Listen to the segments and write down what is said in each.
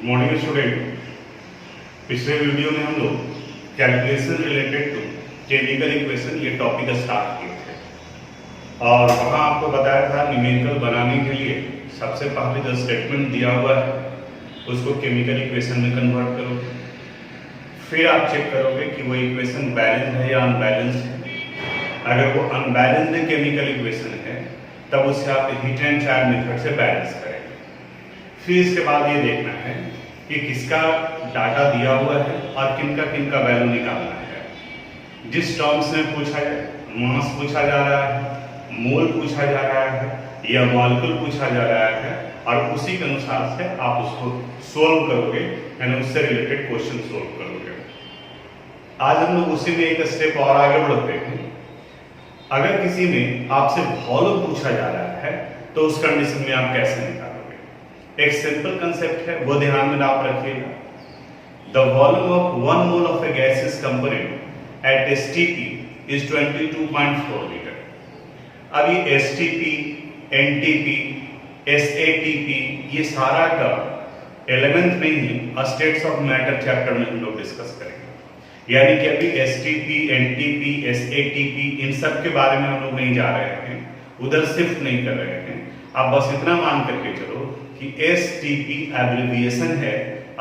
Morning student. पिछले video में हम लोग calculation related to chemical equation ये टॉपिक स्टार्ट किए थे और वहाँ आपको बताया था न्यूमेरिकल बनाने के लिए सबसे पहले जो स्टेटमेंट दिया हुआ है उसको केमिकल इक्वेशन में कन्वर्ट करोगे, फिर आप चेक करोगे कि वो इक्वेशन बैलेंस्ड है या अनबैलेंस्ड है। अगर वो अनबैलेंस्ड केमिकल इक्वेशन है तब उसे आप हीट एंड चार्ज मेथड से बैलेंस करेंगे। फिर इसके बाद ये देखना है कि किसका डाटा दिया हुआ है और किनका किनका वैल्यू निकालना है। जिस टर्म्स में पूछा है, मास पूछा जा रहा है, मोल पूछा जा रहा है या मॉलिक्यूल पूछा जा रहा है और उसी के अनुसार से आप उसको सोल्व करोगे, यानी उससे रिलेटेड क्वेश्चन सोल्व करोगे। आज हम लोग उसी में एक स्टेप और आगे बढ़ते हैं। अगर किसी में आपसे वॉल्यूम पूछा जा रहा है तो उस कंडीशन में आप कैसे निकालोगे। एक सिंपल कंसेप्ट है, वो ध्यान में आप रखिएगा। The volume of 1 mole of A gaseous component eight STP is 22.4 litre. अब ये एसटीपी, एनटीपी, एसएटीपी ये सारा का 11th में ही स्टेट्स ऑफ मैटर चैप्टर में हम लोग डिस्कस करेंगे। यानी कि अभी एसटीपी, एनटीपी, एसएटीपी इन सब के बारे में हम लोग नहीं जा रहे हैं, उधर शिफ्ट नहीं कर रहे हैं। आप बस इतना मान करके चलो कि एसटीपी एब्रिविएशन है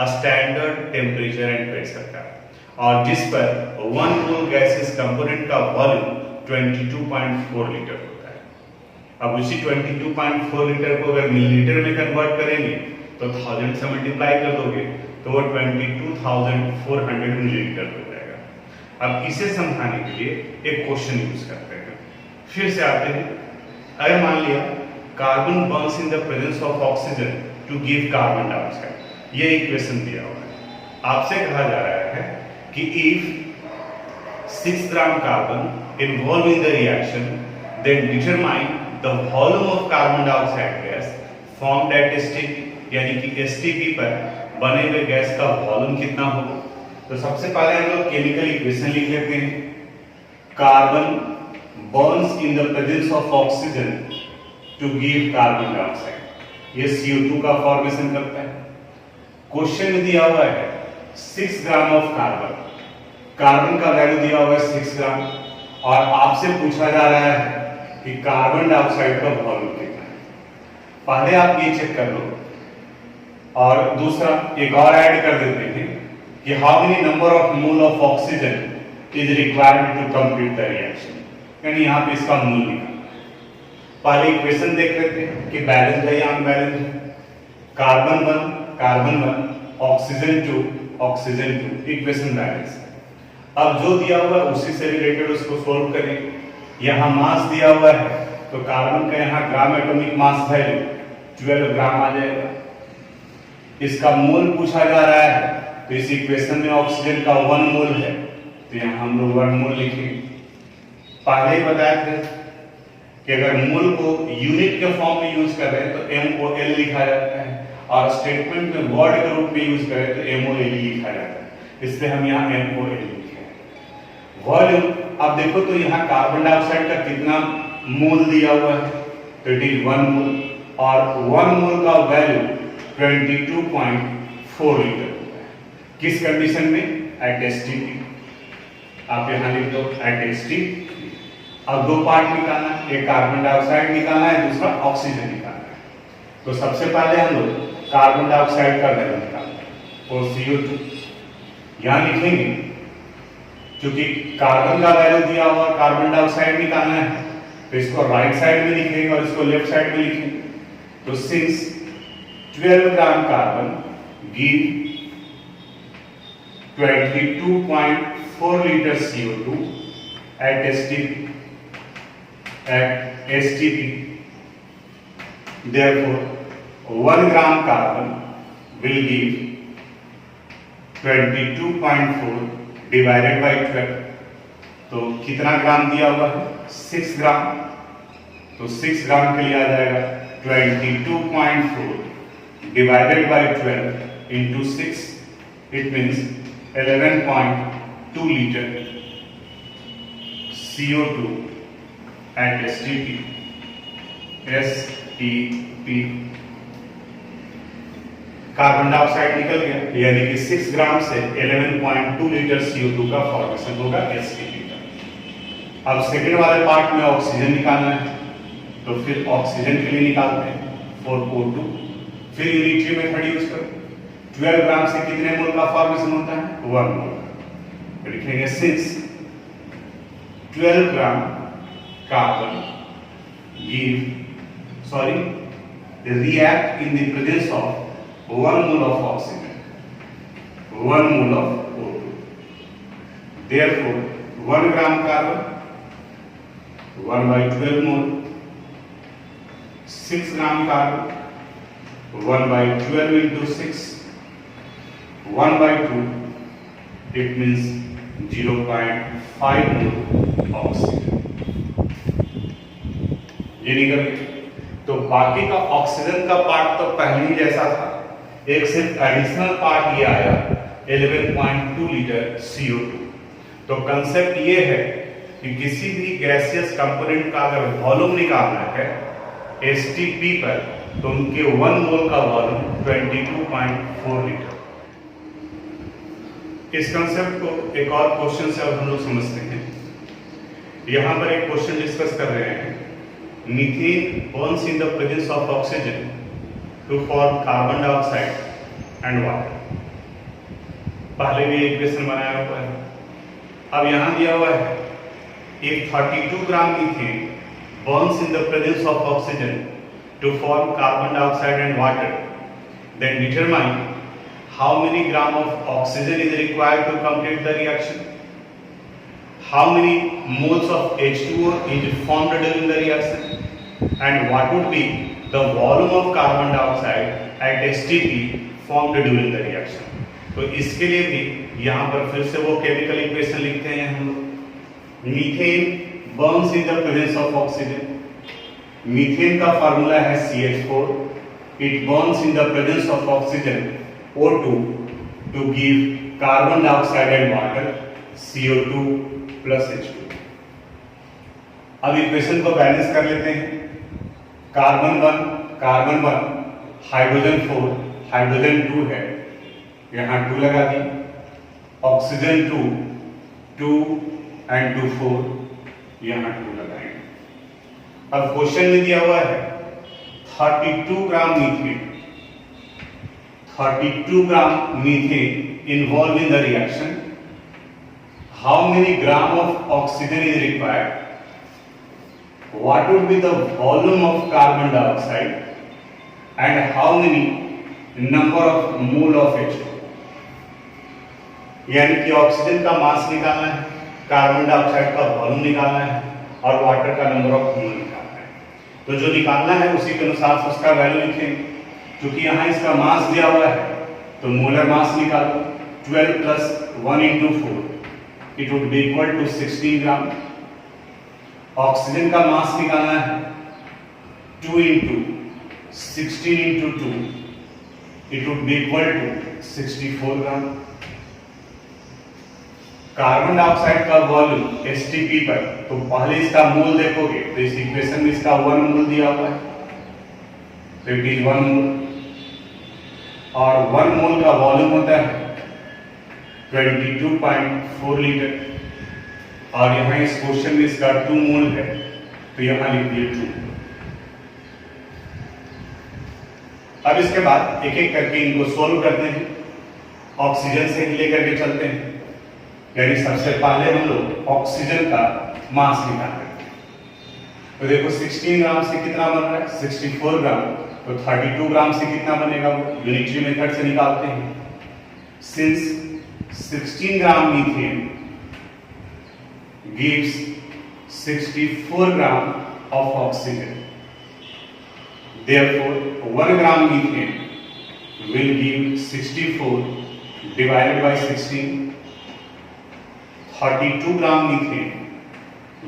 स्टैंडर्ड टेम्परेचर एंड प्रेशर का, और जिस पर 1 मोल गैसियस कंपोनेंट का वॉल्यूम 22.4 लीटर होता है। अब उसी 22.4 लीटर को अगर मिलीलीटर में कन्वर्ट करेंगे तो 1000 से मल्टीप्लाई कर दोगे तो वो 22,400 मिलीलीटर हो जाएगा। अब इसे समझाने के लिए एक क्वेश्चन यूज करते हैं। फिर से आते हैं। अगर मान लिया carbon burns in the presence of oxygen to give carbon dioxide, ये इक्वेशन दिया हुआ है। आपसे कहा जा रहा है कि if 6 gram carbon involve in the reaction then determine the volume of carbon dioxide gas formed at STP, यानी कि एसटीपी पर बने हुए गैस का वॉल्यूम कितना होगा। तो सबसे पहले हम लोग केमिकल इक्वेशन लिख लेते हैं। Carbon burns in the presence of oxygen to give carbon dioxide, ये CO2 का फॉर्मेशन करता है। क्वेश्चन में दिया हुआ है 6 ग्राम ऑफ कार्बन, कार्बन का वैल्यू दिया हुआ है 6 ग्राम, और आपसे पूछा जा रहा है कि कार्बन डाइऑक्साइड का वॉल्यूम कितना है। पहले आप ये चेक कर लो, और दूसरा एक और ऐड कर देते हैं कि how many number of mole of oxygen is required to complete the reaction, यानी यहाँ पे इसका मोल निकालना है। पहले इक्वेशन देख लेते हैं कि बैलेंस है या अनबैलेंस है। कार्बन 1, ऑक्सीजन 2, इक्वेशन बैलेंस है। अब जो दिया हुआ है उसी से रिलेटेड उसको सोल्व करेंगे। यहाँ मास दिया हुआ है तो कार्बन का यहाँ ग्राम एटॉमिक मास वैल्यू 12 ग्राम आ जाएगा। इसका मोल पूछा जा रहा है तो इस इक्वेशन में ऑक्सीजन का 1 मोल है तो यहाँ हम लोग 1 मोल लिखेंगे। पहले ही बताए थे कि अगर मोल को यूनिट के फॉर्म में यूज कर रहे हैं तो MOL लिखा जाता है, और स्टेटमेंट में वर्ड के रूप में यूज करें तो MOL लिखा जाता है, इसलिए हम यहाँ MOL लिखे हैं। वॉल्यूम, अब देखो तो यहाँ कार्बन डाइऑक्साइड का कितना मोल दिया हुआ है तो इट इज 1 मोल, और 1 मोल का वैल्यू 22.4 लीटर होता है। किस कंडीशन में? At STP. आप यहाँ लिख दो एट एसटीपी। अब 2 पार्ट निकालना है, एक कार्बन डाइऑक्साइड निकालना है, दूसरा ऑक्सीजन निकालना है। तो सबसे पहले हम लोग कार्बन डाइऑक्साइड का वैल्यू निकालना है और CO2 यहाँ लिखेंगे। क्योंकि कार्बन का वैल्यू दिया हुआ, कार्बन डाइऑक्साइड निकालना है तो इसको राइट साइड में लिखेंगे और इसको लेफ्ट साइड में लिखेंगे। तो since 12 gram carbon give 22.4 litre CO2 at STP, therefore 1 gram carbon will give 22.4 divided by 12। तो कितना ग्राम दिया हुआ है? 6 ग्राम। तो 6 ग्राम के लिए आ जाएगा 22.4 divided by 12 into 6, it means 11.2 liter CO2 at STP। Carbon dioxide निकल गया, यानी कि 6 ग्राम से 11.2 लीटर CO2 का फॉर्मेशन होगा एसटीपी का। अब सेकेंड वाले पार्ट में ऑक्सीजन निकालना है, तो फिर ऑक्सीजन के लिए निकालते हैं 4O2, फिर यूनिटरी मेथड यूज करो। 12 ग्राम से कितने मोल का फॉर्मेशन होता है? 1 मोल का। लिखेंगे since 12 gram carbon react in the presence of 1 mole of oxygen, 1 mole of O2. Therefore, 1 gram carbon, 1 by 12 mole, 6 gram carbon, 1 by 12 into 6, 1 by 2, it means 0.5 mole oxygen. ये निकल गया। तो बाकी का ऑक्सीजन का पार्ट तो पहले ही जैसा था, एक सिर्फ एडिशनल पार्ट ये आया 11.2 लीटर CO2। तो कंसेप्ट ये है कि किसी भी गैसियस कंपोनेंट का अगर वॉल्यूम निकालना है एसटीपी पर, तो उनके 1 मोल का वॉल्यूम 22.4 लीटर। इस कंसेप्ट को एक और क्वेश्चन से अब हम लोग समझते हैं। यहां पर एक क्वेश्चन डिस्कस कर रहे हैं, methane burns in the presence of oxygen to form carbon dioxide and water। पहले भी इक्वेशन बनाया हुआ है, अब यहां दिया हुआ है if 32 gram methane burns in the presence of oxygen to form carbon dioxide and water, then determine how many gram of oxygen is required to complete the reaction, how many moles of H2O is formed during the reaction, and what would be the volume of carbon dioxide at STP formed during the reaction। तो इसके लिए भी यहाँ पर फिर से वो chemical equation लिखते हैं हम लोग। Methane Burns in the presence of oxygen, methane का फार्मूला है CH4, it Burns in the presence of oxygen O2 to give carbon dioxide and water CO2 plus H2। अब इक्वेशन को बैलेंस कर लेते हैं। कार्बन 1, हाइड्रोजन 4, हाइड्रोजन 2 है, यहाँ 2 लगा दी, ऑक्सीजन 2 and 2 4, यहाँ 2 लगाएंगे। अब क्वेश्चन में दिया हुआ है 32 gram methane, 32 gram methane involve in the reaction, how many gram of oxygen is required, what would be the volume of carbon dioxide, and how many number of mole of H2। यानी कि oxygen का मास निकालना है, carbon dioxide का volume निकालना है और water का नंबर ऑफ मोल निकालना है। तो जो निकालना है उसी के अनुसार उसका वैल्यू लिखेंगे। क्योंकि यहाँ इसका मास दिया हुआ है तो मोलर मास निकालो, 12 plus 1 into 4, it would be equal to 16 gram. Oxygen का मास निकालना है 2 into 16 into 2, it would be equal to 64 gram. Carbon dioxide का वॉल्यूम एसटीपी पर, तो पहले इसका मोल देखोगे तो इस इक्वेशन में इसका 1 मोल दिया हुआ है, तो इट इज 1 मोल, और 1 मोल का वॉल्यूम होता है 22.4 लीटर, और यहाँ इस क्वेश्चन में इसका 2 मोल है तो यहाँ लिख दिए 2। अब इसके बाद एक एक करके इनको सोल्व करते हैं, ऑक्सीजन से ही लेकर के चलते हैं। यानी सबसे पहले हम लोग ऑक्सीजन का मास निकालते हैं। तो देखो 16 ग्राम से कितना बन रहा है, 64 ग्राम, तो 32 ग्राम से कितना बनेगा वो यूनिटरी मेथड से निकालते हैं। Since 16 gram methane gives 64 gram of oxygen, therefore 1 gram methane will give 64 divided by 16, 32 gram methane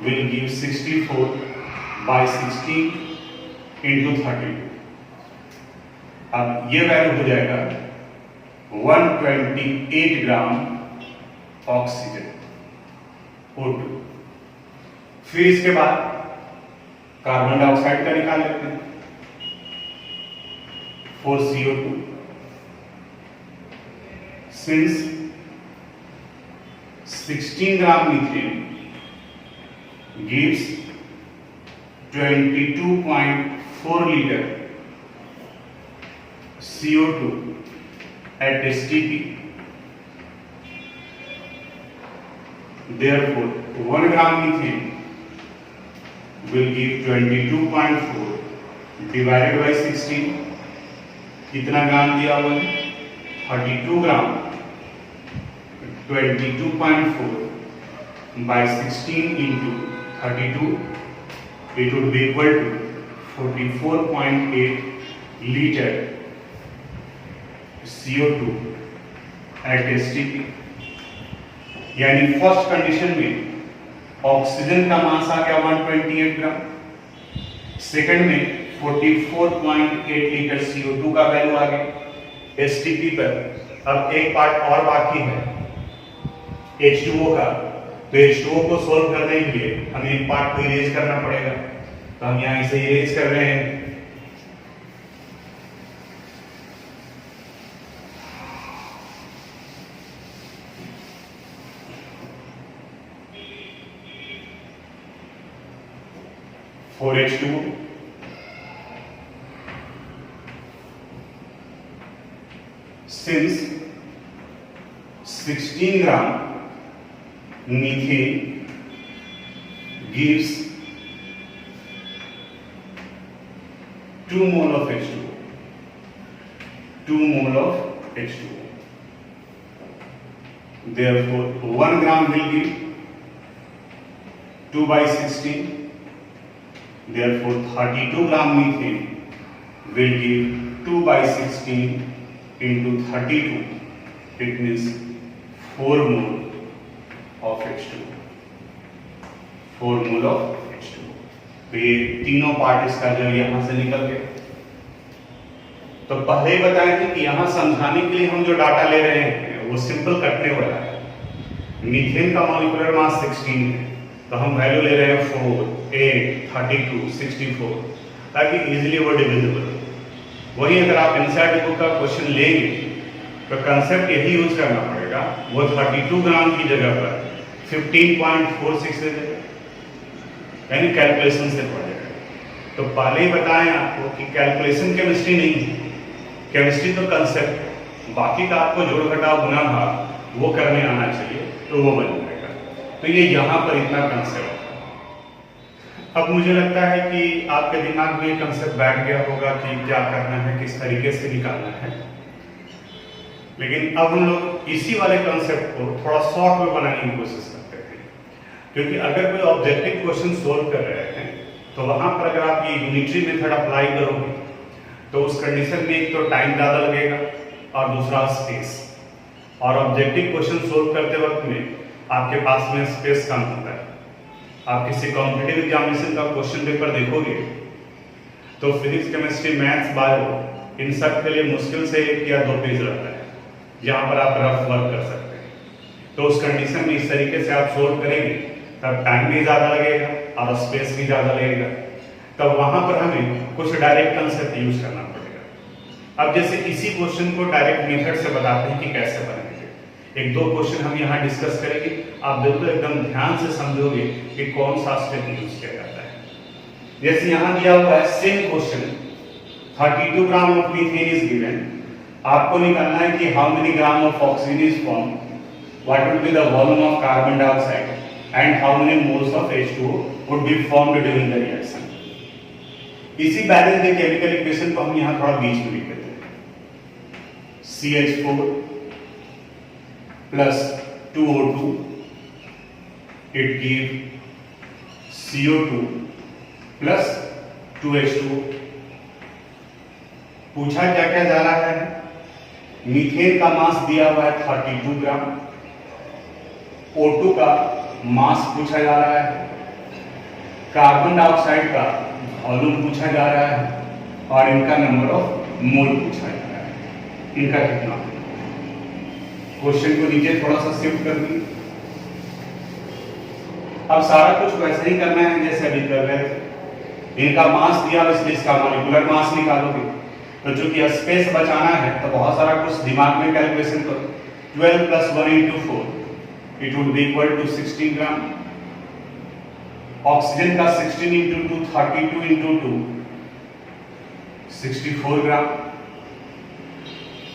will give 64 by 16 into 32। अब ये वैल्यू हो जाएगा 128 ग्राम ऑक्सीजन O2। फिर इसके बाद कार्बन डाइऑक्साइड का निकाल लेते हैं, 4CO2, since 16 gram methane gives 22.4 liter CO2 at STP, therefore 1 gram methane will give 22.4 divided by 16. कितना ग्राम दिया हुआ है? 32 ग्राम. 22.4 by 16 into 32, it would be equal to 44.8 liter CO2 at STP. यानी फर्स्ट कंडीशन में ऑक्सीजन का मास आ गया 128 ग्राम, सेकंड में 44.8 litre CO2 का वैल्यू आ गया STP पर. अब एक पार्ट और बाकी है H2O का, तो H2O को सोल्व करने के लिए हमें एक पार्ट को इरेज करना पड़ेगा, तो हम यहाँ इसे इरेज कर रहे हैं. For H2O since 16 gram methane gives 2 mole of H2O. 2 mole of H2O. Therefore, 1 gram will give 2 by 16. Therefore, 32 gram methane will give 2 by 16 into 32. It means 4 mole of H2O. 4 mole of H2O. तो ये तीनों part इसका जो यहाँ से निकल गए. तो पहले ही बताया था कि यहाँ समझाने के लिए हम जो डाटा ले रहे हैं वो सिंपल कटने वाला है. मीथेन का मॉलिक्यूलर मास 16 है, तो हम वैल्यू ले रहे हैं 4, 8, 32, 64, ताकि इजीली वो डिविजिबल. वही अगर आप एनसीईआरटी बुक का क्वेश्चन लेंगे तो कंसेप्ट यही यूज करना पड़ेगा. वो 32 ग्राम की जगह पर 15.46 दे देगा, यानी कैलकुलेशन से पड़ेगा. तो पहले ही बताएं आपको कि कैलकुलेशन केमिस्ट्री नहीं है, केमिस्ट्री तो कंसेप्ट है, बाकी का आपको जोड़ घटाव गुना भाग वो करने आना चाहिए, तो वो बन जाएगा. तो ये यहाँ पर इतना कंसेप्ट. अब मुझे लगता है कि आपके दिमाग में कंसेप्ट बैठ गया होगा कि क्या करना है, किस तरीके से निकालना है. लेकिन अब हम लोग इसी वाले कंसेप्ट को थोड़ा शॉर्ट में बनाने की कोशिश करते हैं, क्योंकि अगर कोई ऑब्जेक्टिव क्वेश्चन सोल्व कर रहे हैं तो वहां पर अगर आप ये यूनिटरी मेथड अप्लाई करोगे तो उस कंडीशन में एक तो टाइम ज़्यादा लगेगा और दूसरा स्पेस. और ऑब्जेक्टिव क्वेश्चन सोल्व करते वक्त में आपके पास में स्पेस कम होता है. आप किसी कॉम्पिटिटिव एग्जामिनेशन का क्वेश्चन पेपर देखोगे तो फिजिक्स, केमिस्ट्री, मैथ्स, बायो इन सब के लिए मुश्किल से 1 या 2 पेज रहता है जहां पर आप रफ वर्क कर सकते हैं. तो उस कंडीशन में इस तरीके से आप सोल्व करेंगे तब टाइम भी ज़्यादा लगेगा और स्पेस भी ज़्यादा लगेगा. तब वहां पर हमें कुछ डायरेक्ट कंसेप्ट यूज करना पड़ेगा. अब जैसे इसी क्वेश्चन को डायरेक्ट मेथड से बताते हैं कि कैसे बनेंगे. 1-2 क्वेश्चन हम यहाँ डिस्कस करेंगे. आप बिल्कुल एकदम ध्यान से समझोगे कि कौन सा स्टेप यूज किया जाता है. जैसे यहाँ दिया हुआ है same question, 32 gram of methane is given. आपको निकालना है कि how many gram of oxygen is form, what would be the volume of carbon dioxide and how many moles of H2O would be formed during the reaction. इसी balance the chemical equation को हम यहाँ थोड़ा बीच में लिख देते हैं. CH4 plus 2O2 it give CO2 plus 2H2O. पूछा क्या क्या जा रहा है? मीथेन का मास दिया हुआ है 32 ग्राम, O2 का मास पूछा जा रहा है, कार्बन डाइऑक्साइड का वॉल्यूम पूछा जा रहा है और इनका नंबर ऑफ मोल पूछा जा रहा है. इनका कितना? क्वेश्चन को नीचे थोड़ा सा शिफ्ट कर दी. अब सारा कुछ वैसे ही करना है जैसे अभी कर रहे थे. इनका मास दिया इसलिए इसका मॉलिक्यूलर मास निकालोगे. तो चूंकि स्पेस बचाना है तो बहुत सारा कुछ दिमाग में कैलकुलेशन करो 12 plus 1 into 4, it would be equal to 16 gram. Oxygen का 16 into 2, 32 into 2, 64 ग्राम।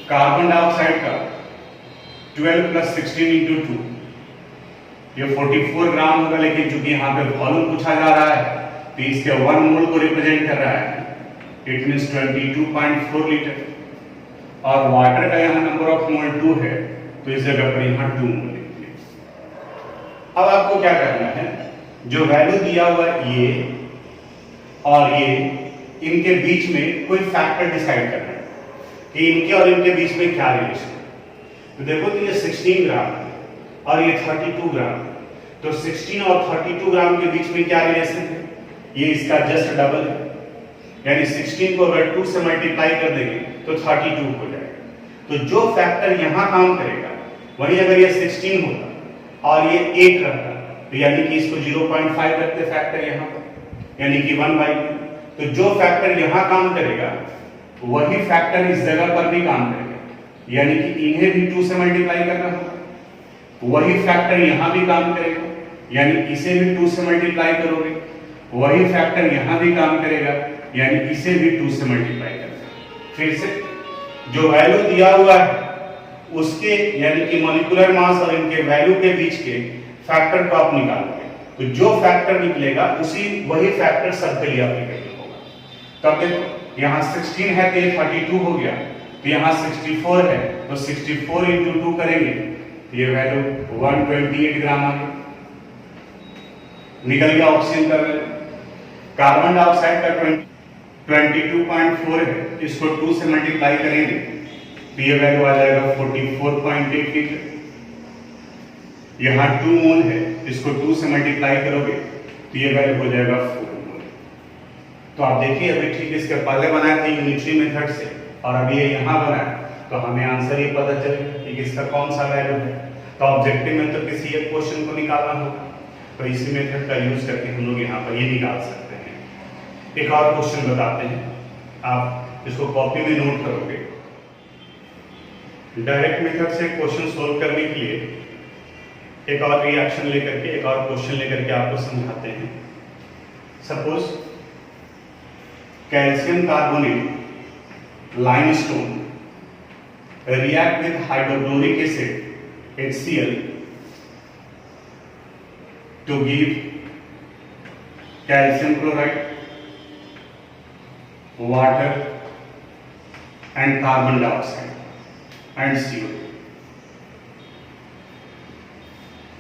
कार्बन डाइऑक्साइड का 12 plus 16 into 2, ये 44 ग्राम होगा, लेकिन चूंकि यहाँ पे वॉल्यूम पूछा जा रहा है तो इसके 1 मोल को रिप्रेजेंट कर रहा है, इट मीन्स 22.4 लीटर। और वाटर का यहाँ नंबर ऑफ मोल 2 है, तो इस जगह पर यहाँ 2 मोल लिखिए। अब आपको क्या करना है, जो वैल्यू दिया हुआ ये और ये, इनके बीच में कोई फैक्टर डिसाइड करना है कि इनके और इनके बीच में क्या रिलेशन है। तो देखो, तो ये 16 ग्राम है और ये 32 ग्राम, तो 16 और 32 ग्राम के बीच में क्या रिलेशन है, ये इसका जस्ट डबल है। यानी 16 को अगर 2 से मल्टीप्लाई कर देंगे तो 32 हो जाएगा। तो जो फैक्टर यहां काम करेगा, वही अगर ये 16 होता और ये 8 रहता, तो यानी कि इसको 0.5 रखते फैक्टर यहां पर, यानी कि 1/2। तो जो फैक्टर यहां काम करेगा वही फैक्टर इस जगह पर भी काम करेगा, यानी कि इन्हें भी 2 से मल्टीप्लाई करना होगा। वही फैक्टर यहां भी काम करेगा, यानी इसे भी 2 से मल्टीप्लाई करोगे। वही फैक्टर यहां भी काम करेगा, यानी इसे भी 2 से मल्टीप्लाई करना। फिर से जो वैल्यू दिया हुआ है उसके, यानी कि मॉलिक्यूलर मास और इनके वैल्यू के बीच के फैक्टर को आप निकालोगे, तो जो फैक्टर निकलेगा वही फैक्टर सबके लिए एप्लीकेबल होगा। तो अब देखो, यहाँ 16 है तो ये 32 हो गया, तो यहाँ 64 है तो 64 into 2 करेंगे तो ये वैल्यू 128 ग्राम आ गया, निकल गया ऑक्सीजन का वैल्यू। कार्बन डाइऑक्साइड का 22.4 है, इसको 2 से मल्टीप्लाई करेंगे तो ये वैल्यू आ जाएगा 44.8 लीटर। यहाँ 2 मोल है, इसको 2 से मल्टीप्लाई करोगे तो ये वैल्यू हो जाएगा 4 मोल। तो आप देखिए, अभी ठीक इसके पहले बनाए थे यूनिटरी मेथड से और अभी ये यहाँ बनाया, तो हमें आंसर ये पता चलेगा कि किसका कौन सा वैल्यू है। तो ऑब्जेक्टिव में तो किसी एक क्वेश्चन को निकालना होगा, तो इसी मेथड का यूज करके हम लोग यहाँ पर ये निकाल सकते हैं। एक और क्वेश्चन बताते हैं, आप इसको कॉपी में नोट करोगे। डायरेक्ट मेथड से क्वेश्चन सोल्व करने के लिए एक और रिएक्शन लेकर के, एक और क्वेश्चन लेकर के आपको समझाते हैं। Suppose calcium carbonate limestone react with hydrochloric acid HCl to give calcium chloride, water and carbon dioxide and CO2.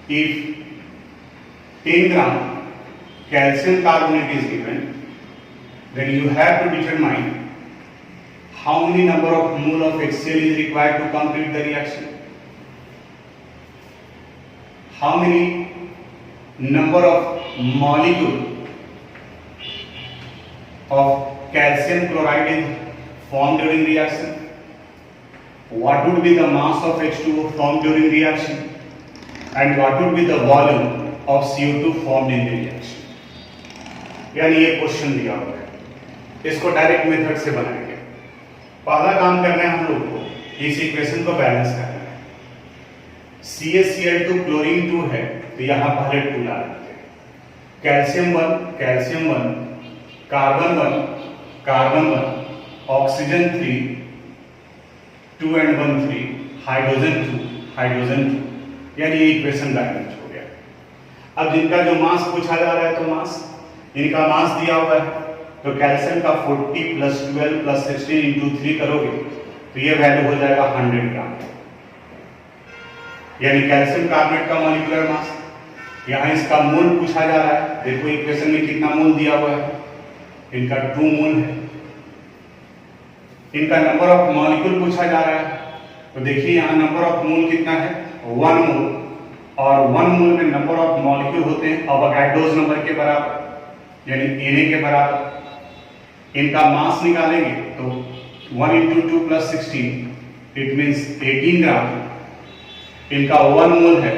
If 10 gram calcium carbonate is given, then you have to determine how many number of mole of HCl is required to complete the reaction. How many number of molecule of calcium chloride is formed during reaction? What would be the mass of H2O formed during reaction? And what would be the volume of CO2 formed in the reaction? यानी ये question दिया हुआ है, इसको direct method से बनाएंगे। पहला काम करना है हम लोग को, इस इक्वेशन को बैलेंस करना है। CaCl2 क्लोरीन 2 है, तो यहां पहले 2 ला लेते हैं। Calcium 1, carbon 1, oxygen 3, 2 and 1 3, hydrogen 2, यानी ये इक्वेशन बैलेंस हो गया। अब जिनका जो मास पूछा जा रहा है, तो मास, इनका मास दिया हुआ है, तो कैल्शियम का 40 + 12 + 16 × 3 करोगे तो ये वैल्यू हो जाएगा 100 ग्राम। यानी कैल्शियम कार्बोनेट का मॉलिक्यूलर मास, यहाँ इसका मोल पूछा जा रहा है। देखो इक्वेशन में कितना मोल दिया हुआ है, इनका 2 मोल है। इनका नंबर ऑफ मॉलिक्यूल पूछा जा रहा है, तो देखिए यहाँ नंबर ऑफ मोल कितना है, 1 मोल, और 1 मोल में नंबर ऑफ मॉलिक्यूल होते हैं अवोगाड्रोस नंबर के बराबर, यानी Na के बराबर। इनका मास निकालेंगे तो 1 × 2 + 16, इट मीन्स 18 ग्राम। इनका 1 मोल है,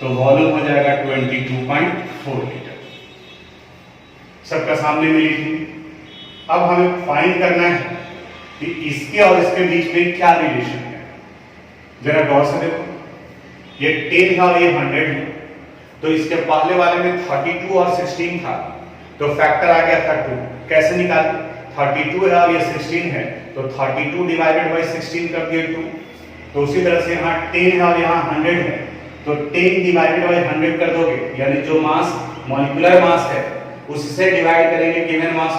तो वॉल्यूम हो जाएगा 22.4 लीटर। सबका सामने में लिखिए। अब हमें फाइंड करना है कि इसके और इसके बीच में क्या रिलेशन है। जरा गौर से देखो, ये 10 है और ये 100 है, तो इसके पहले वाले में 32 और 16 था, तो फैक्टर आ गया था 2। कैसे निकाल? 32 है और ये 16 है, तो 32 डिवाइडेड बाई 16 कर दिए 2। तो उसी तरह से यहाँ 10 है और यहाँ 100 है, तो 10 डिवाइडेड बाई 100 कर दोगे, यानी जो मास मॉलिक्यूलर मास है उससे डिवाइड करेंगे गिवन मास।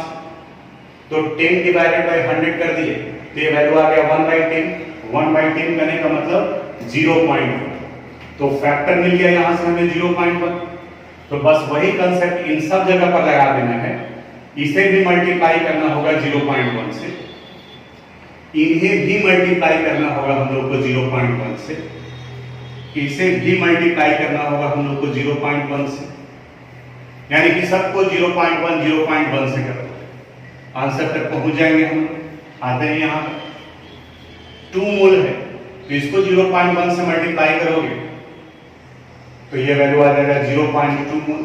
तो 10 डिवाइडेड बाई 100 कर दिए, तो ये वैल्यू आ गया 1/10। 1/10 करने का मतलब 0.1, तो फैक्टर मिल गया यहां से हमें 0.1। तो बस वही कंसेप्ट इन सब जगह पर लगा देना है, इसे भी मल्टीप्लाई करना होगा 0.1 से, इन्हें भी मल्टीप्लाई करना होगा हम लोग को 0.1 से, इसे भी मल्टीप्लाई करना होगा हम लोग को 0.1 से, यानी कि सबको 0.1 से कर दो, आंसर तक पहुंच जाएंगे हम। आते हैं यहाँ 2 मोल है, तो इसको 0.1 से मल्टीप्लाई करोगे तो ये वैल्यू आ जाएगा 0.2 मोल।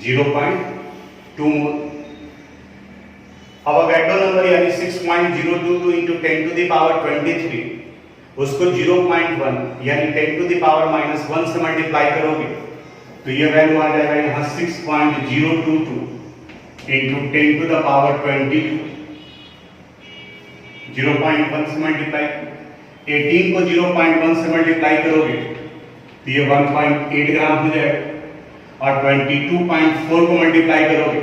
0.2 मोल। अब अवोगाड्रो नंबर यानी 6.022 into 10 to the power 23, उसको 0.1 यानी 10 to the power -1 से मल्टीप्लाई करोगे तो ये वैल्यू आ जाएगा यहाँ 6.022 into 10 to the power 22। 0.1 से मल्टीप्लाई, 18 को 0.1 से मल्टीप्लाई करोगे तो ये 1.8 ग्राम हो जाएगा, और 22.4 को मल्टीप्लाई करोगे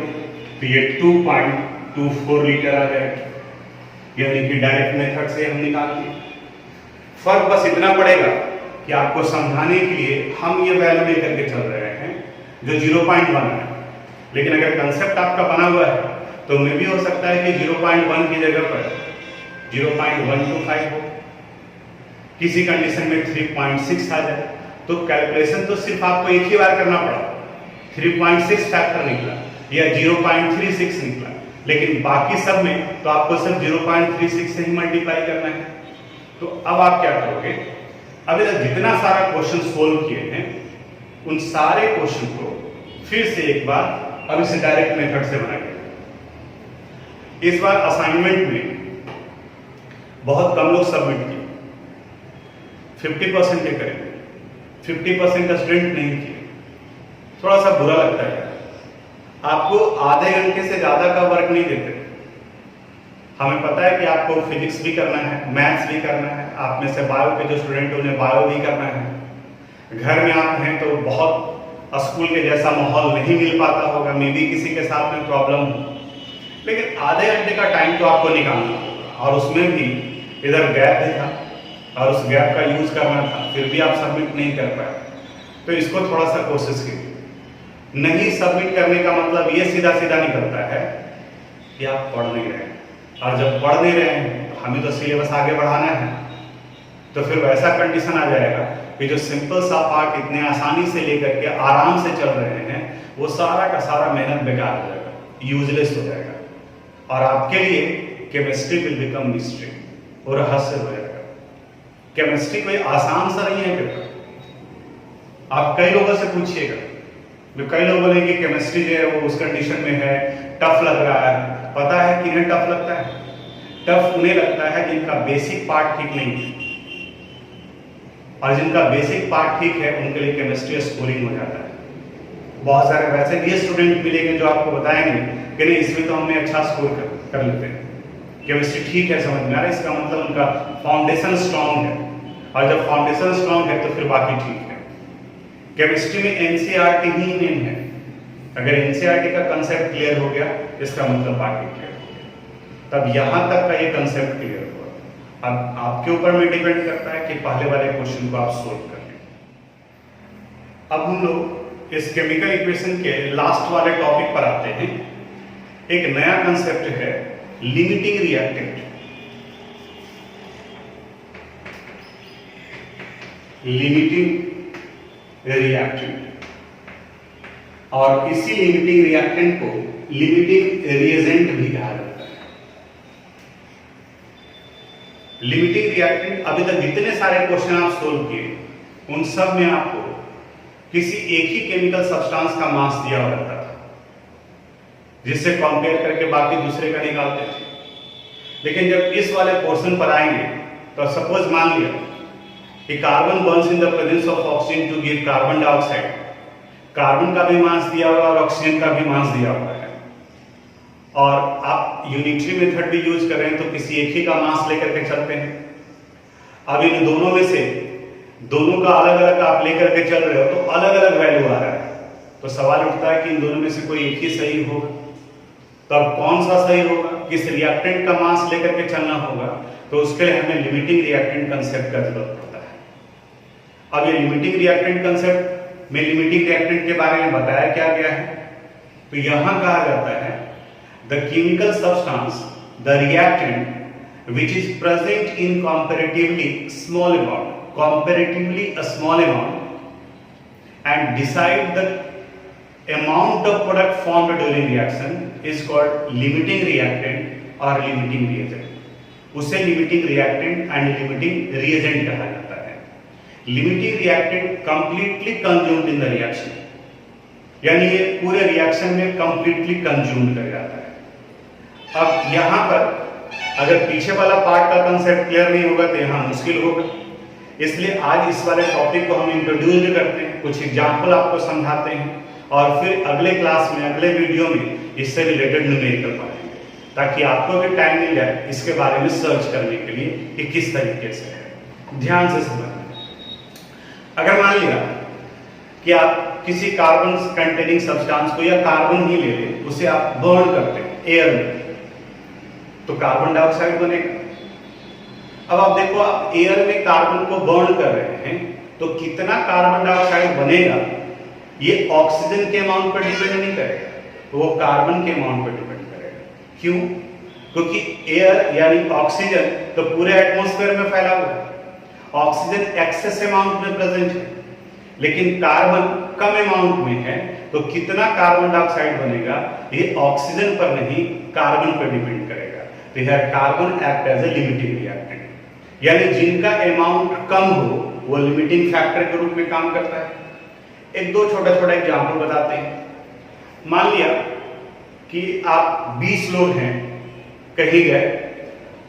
तो ये 2.24 लीटर आ जाएगा, यानी कि डायरेक्ट मेथड से हम निकाल दिए। फर्क बस इतना पड़ेगा कि आपको समझाने के लिए हम ये वैल्यू लेकर के चल रहे हैं जो 0.1 है, लेकिन अगर कंसेप्ट आपका बना हुआ है तो मे भी हो सकता है कि 0.1 की जगह पर 0.125 हो, किसी कंडीशन में 3.6 आ जाए, तो कैलकुलेशन तो सिर्फ आपको एक ही बार करना पड़ा, 3.6 फैक्टर निकला या 0.36 निकला, लेकिन बाकी सब में तो आपको सिर्फ 0.36 से ही मल्टीप्लाई करना है। तो अब आप क्या करोगे, अभी तक जितना सारा क्वेश्चन सोल्व किए हैं उन सारे क्वेश्चन को फिर से एक बार अब इसे डायरेक्ट मेथड से बनाइए। इस बार असाइनमेंट में बहुत कम लोग सबमिट किए, 50% के करेंगे, 50% का स्टूडेंट नहीं किए, थोड़ा सा बुरा लगता है। आपको आधे घंटे से ज्यादा का वर्क नहीं देते। हमें पता है कि आपको फिजिक्स भी करना है, मैथ्स भी करना है, आप में से बायो के जो स्टूडेंट हैं उन्हें बायो भी करना है। घर में आप हैं तो बहुत स्कूल के जैसा माहौल नहीं मिल पाता होगा, मे बी किसी के साथ में प्रॉब्लम हो, लेकिन आधे घंटे का टाइम तो आपको निकालना होगा, और उसमें भी इधर गैप भी था और उस गैप का यूज करना था, फिर भी आप सबमिट नहीं कर पाए, तो इसको थोड़ा सा कोशिश कीजिए। नहीं सबमिट करने का मतलब ये सीधा सीधा निकलता है कि आप पढ़ नहीं रहे हैं, और जब पढ़ नहीं रहे हैं तो हमें तो सिलेबस आगे बढ़ाना है, तो फिर वैसा कंडीशन आ जाएगा कि जो सिंपल सा पार्ट इतने आसानी से लेकर के आराम से चल रहे हैं वो सारा का सारा मेहनत बेकार हो जाएगा, यूजलेस हो जाएगा, और आपके लिए केमिस्ट्री विल बिकम मिस्ट्री, वो रहस्य हो जाएगा। केमिस्ट्री कोई आसान सा नहीं है पेपर। आप कई लोगों से पूछिएगा, जो कई लोग बोलेंगे केमिस्ट्री जो है वो उस कंडीशन में है, टफ लग रहा है। पता है किन्हें टफ लगता है? टफ उन्हें लगता है जिनका बेसिक पार्ट ठीक नहीं है, और जिनका बेसिक पार्ट ठीक है उनके लिए केमिस्ट्री स्कोरिंग हो जाता है। बहुत सारे वैसे भी स्टूडेंट मिलेंगे जो आपको बताएंगे कि नहीं इसमें तो हमने अच्छा स्कोर कर लेते हैं, केमिस्ट्री ठीक है, समझ में आ रहा है, इसका मतलब उनका फाउंडेशन स्ट्रांग है, और जब फाउंडेशन स्ट्रांग है तो फिर बाकी ठीक है। केमिस्ट्री में एनसीईआरटी ही मेन है, अगर एनसीईआरटी का कंसेप्ट क्लियर हो गया इसका मतलब बाकी क्लियर हो गया, तब यहां तक का ये कंसेप्ट क्लियर हुआ। अब आपके ऊपर में डिपेंड करता है कि पहले वाले क्वेश्चन को आप सोल्व कर लें। अब हम लोग इस केमिकल इक्वेशन के लास्ट वाले टॉपिक पर आते हैं। एक नया कंसेप्ट है लिमिटिंग रिएक्टेंट। लिमिटिंग रिएक्टेंट, और इसी लिमिटिंग रिएक्टेंट को लिमिटिंग रिएजेंट भी कहा जाता है। लिमिटिंग रिएक्टेंट, अभी तक जितने सारे क्वेश्चन आप सोल्व किए उन सब में आपको किसी एक ही केमिकल सब्सटेंस का मास दिया हुआ रहता था, जिससे कंपेयर करके बाकी दूसरे का निकालते थे। लेकिन जब इस वाले पोर्शन पर आएंगे तो सपोज मान लिया कि carbon burns in the presence of oxygen to give carbon dioxide. Carbon का भी मास दिया हुआ है और ऑक्सीजन का भी मास दिया हुआ है, और आप यूनिटरी मेथड भी यूज कर रहे हैं तो किसी एक ही का मास लेकर के चलते हैं। अब इन दोनों में से दोनों का अलग अलग आप लेकर के चल रहे हो तो अलग अलग वैल्यू आ रहा है, तो सवाल उठता है कि इन दोनों में से कोई एक ही सही होगा, तो अब कौन सा सही होगा, किस रिएक्टेंट का मास लेकर के चलना होगा, तो उसके लिए हमें लिमिटिंग रिएक्टेंट कंसेप्ट का जरूरत पड़ता है। अब ये लिमिटिंग रिएक्टेंट कंसेप्ट में लिमिटिंग रिएक्टेंट के बारे में बताया क्या गया है, तो यहां कहा जाता है the chemical substance the reactant which is present in comparatively small amount and decide the amount of product formed during reaction is called limiting reactant or limiting reagent. उसे limiting reactant and limiting reagent कहा जाता है। limiting reactant completely consumed in the reaction, यानी ये पूरे reaction में completely consumed कर जाता है। अब यहाँ पर अगर पीछे वाला पार्ट का कंसेप्ट क्लियर नहीं होगा तो यहाँ मुश्किल होगा, इसलिए आज इस वाले टॉपिक को हम इंट्रोड्यूस करते हैं, कुछ एग्जाम्पल आपको समझाते हैं, और फिर अगले क्लास में अगले वीडियो में इससे रिलेटेड न्यूमेरिकल पढ़ेंगे, ताकि आपको भी टाइम मिल जाए इसके बारे में सर्च करने के लिए कि किस तरीके से है। ध्यान से समझें। अगर मान लिया कि आप किसी कार्बन कंटेनिंग सब्सटेंस को या कार्बन ही ले लें, उसे आप बर्न करते हैं एयर में, तो कार्बन डाइऑक्साइड बनेगा। अब आप देखो, आप एयर में कार्बन को बर्न कर रहे हैं तो कितना कार्बन डाइऑक्साइड बनेगा ये ऑक्सीजन के अमाउंट पर डिपेंड नहीं करेगा, तो वो कार्बन के अमाउंट पर डिपेंड करेगा। क्यों? क्योंकि एयर यानी ऑक्सीजन तो पूरे एटमॉस्फेयर में फैला हुआ है, ऑक्सीजन एक्सेस अमाउंट में प्रेजेंट है, लेकिन कार्बन कम अमाउंट में है, तो कितना कार्बन डाइऑक्साइड बनेगा ये ऑक्सीजन पर नहीं कार्बन पर डिपेंड करेगा। तो यह carbon act as a limiting reactant, यानी जिनका अमाउंट कम हो वो लिमिटिंग फैक्टर के रूप में काम करता है। एक दो छोटा छोटा एग्जांपल बताते हैं। मान लिया कि आप 20 लोग हैं, कहीं गए,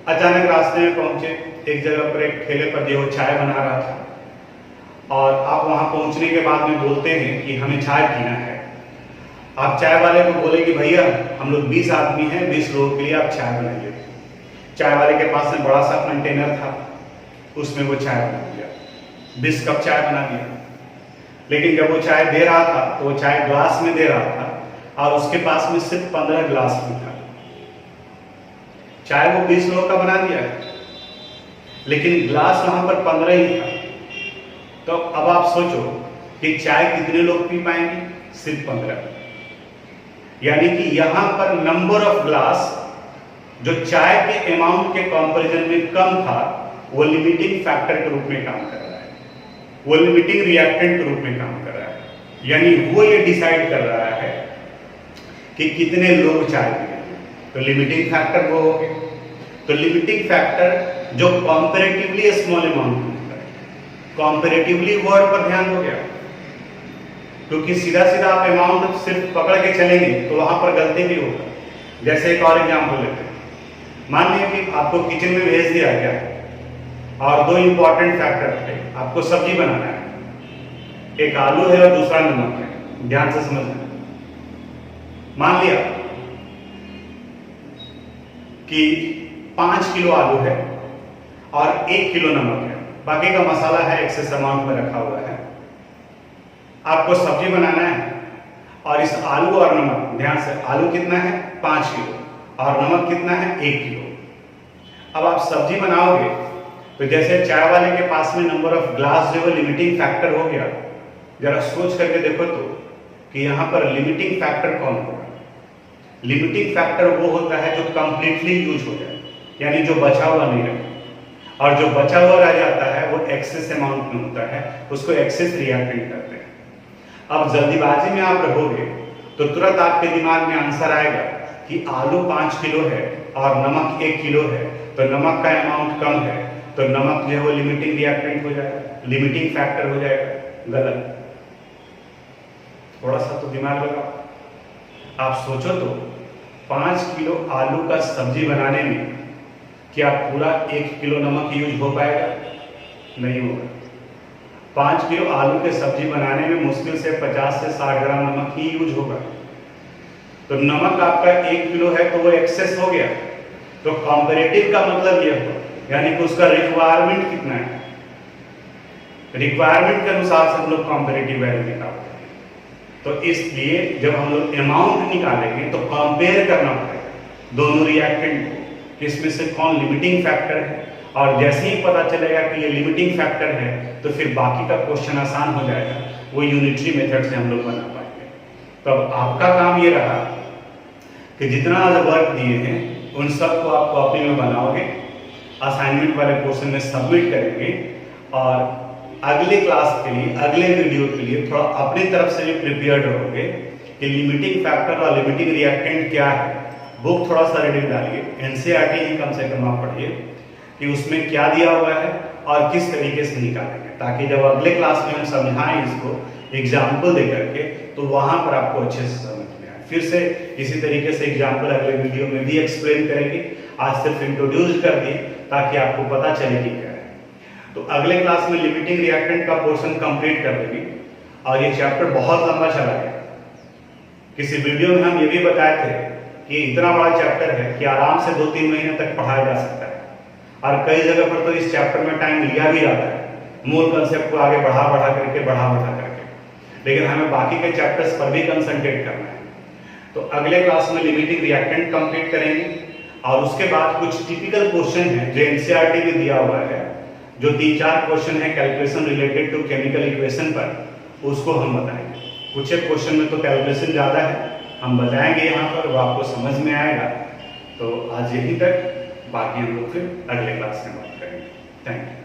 अचानक रास्ते में पहुंचे, एक जगह पर एक ठेले पर जो चाय बना रहा था, और आप वहां पहुंचने के बाद में बोलते हैं कि हमें चाय पीना है। आप चाय वाले को बोले कि भैया हम लोग 20 आदमी हैं, 20 लोगों के लिए आप चाय बनाइए। चाय वाले के पास में बड़ा सा कंटेनर था, उसमें वो चाय बना दिया, 20 कप चाय बना दिया। लेकिन जब वो चाय दे रहा था तो वो चाय ग्लास में दे रहा था और उसके पास में सिर्फ 15 ग्लास भी था। चाय वो 20 लोगों का बना दिया है, लेकिन ग्लास वहां पर 15 ही था। तो अब आप सोचो कि चाय कितने लोग पी पाएंगे? सिर्फ 15। यानी कि यहां पर नंबर ऑफ ग्लास जो चाय के अमाउंट के कंपैरिजन में कम था, वो लिमिटिंग फैक्टर के रूप में काम कर रहा है, वो लिमिटिंग रिएक्टेंट के रूप में काम कर रहा है। यानी वो ये डिसाइड कर रहा है कि कितने लोग चाय पिएंगे, तो लिमिटिंग फैक्टर वो हो गए। तो लिमिटिंग फैक्टर जो कंपैरेटिवली स्मॉल अमाउंट में होता है, कंपैरेटिवली वर्ड पर ध्यान हो गया, क्योंकि सीधा सीधा आप अमाउंट सिर्फ पकड़ के चलेंगे तो वहां पर गलती भी होगा। जैसे एक और एग्जाम्पल लेते हैं। मान लीजिए कि आपको किचन में भेज दिया गया और दो इंपॉर्टेंट फैक्टर थे, आपको सब्जी बनाना है, एक आलू है और दूसरा नमक है। ध्यान से समझना। मान लिया कि 5 किलो आलू है और 1 किलो नमक है, बाकी का मसाला है एक्सेस अमाउंट में रखा हुआ है। आपको सब्जी बनाना है और इस आलू और नमक, ध्यान से, आलू कितना है 5 किलो और नमक कितना है 1 किलो। अब आप सब्जी बनाओगे तो जैसे चाय वाले के पास में नंबर ऑफ ग्लास जो है लिमिटिंग फैक्टर हो गया, जरा सोच करके देखो तो कि यहां पर लिमिटिंग फैक्टर कौन होगा? लिमिटिंग फैक्टर वो होता है जो कंप्लीटली यूज हो जाए, यानी जो बचा हुआ नहीं रहे, और जो बचा हुआ रह जाता है वो एक्सेस अमाउंट में होता है, उसको एक्सेस रिएक्टेंट कहते हैं। अब जल्दीबाजी में आप रहोगे तो तुरंत आपके दिमाग में आंसर आएगा कि आलू 5 किलो है और नमक 1 किलो है, तो नमक का अमाउंट कम है, तो नमक जो है वो लिमिटिंग रिएक्टेंट हो जाएगा, लिमिटिंग फैक्टर हो जाएगा। गलत। थोड़ा सा तो दिमाग लगाओ। आप सोचो तो 5 किलो आलू का सब्जी बनाने में क्या पूरा 1 किलो नमक यूज हो पाएगा? नहीं होगा। 5 किलो आलू के सब्जी बनाने में मुश्किल से 50 से 60 ग्राम नमक ही यूज होगा। तो नमक आपका 1 किलो है तो वो एक्सेस हो गया। तो कंपैरेटिव का मतलब ये हुआ, यानी कि उसका रिक्वायरमेंट कितना है, रिक्वायरमेंट के अनुसार से हम लोग कंपैरेटिव वैल्यू निकालते हैं। तो इसलिए जब हम लोग अमाउंट निकालेंगे तो कंपेयर करना पड़ेगा दोनों रिएक्टेंट को, इसमें से कौन लिमिटिंग फैक्टर है, और जैसे ही पता चलेगा कि ये लिमिटिंग फैक्टर है तो फिर बाकी का क्वेश्चन आसान हो जाएगा, वो यूनिटरी मेथड से हम लोग बना पाएंगे। तो अब आपका काम ये रहा कि जितना आज वर्क दिए हैं उन सब को आप कॉपी में बनाओगे, असाइनमेंट वाले पोर्शन में सबमिट करेंगे, और अगले क्लास के लिए, अगले वीडियो के लिए थोड़ा अपनी तरफ से भी प्रिपेयर्ड रहोगे कि लिमिटिंग फैक्टर और लिमिटिंग रिएक्टेंट क्या है। बुक थोड़ा सा रीडिंग डालिए, एनसीईआरटी ही कम से कम आप पढ़िए कि उसमें क्या दिया हुआ है और किस तरीके से निकालेंगे, ताकि जब अगले क्लास में हम समझाएं इसको एग्जाम्पल दे करके तो वहां पर आपको अच्छे से समझ में आए। फिर से इसी तरीके से एग्जाम्पल अगले वीडियो में भी एक्सप्लेन करेंगे। आज सिर्फ इंट्रोड्यूस कर दिए ताकि आपको पता चले कि क्या है। तो अगले क्लास में लिमिटिंग रिएक्टेंट का पोर्शन कंप्लीट कर देंगे, और ये चैप्टर बहुत लंबा चला गया। किसी वीडियो में हम ये भी बताए थे कि इतना बड़ा चैप्टर है कि आराम से 2-3 महीने तक पढ़ाया जा सकता है, और कई जगह पर तो इस चैप्टर में टाइम लिया भी जाता है मूल कंसेप्ट को आगे बढ़ा करके, लेकिन हमें बाकी के चैप्टर्स पर भी कंसंट्रेट करना है। तो अगले क्लास में लिमिटिंग रिएक्टेंट कंप्लीट करेंगे, और उसके बाद कुछ टिपिकल क्वेश्चन है जो एनसीईआरटी में दिया हुआ है, जो 3-4 क्वेश्चन है calculation related to chemical equation पर, उसको हम बताएंगे। कुछ एक क्वेश्चन में तो कैलकुलेशन ज़्यादा है, हम बताएंगे यहाँ पर, वो आपको समझ में आएगा। तो आज यहीं तक, बाकी हम लोग फिर अगले क्लास में बात करेंगे। Thank you.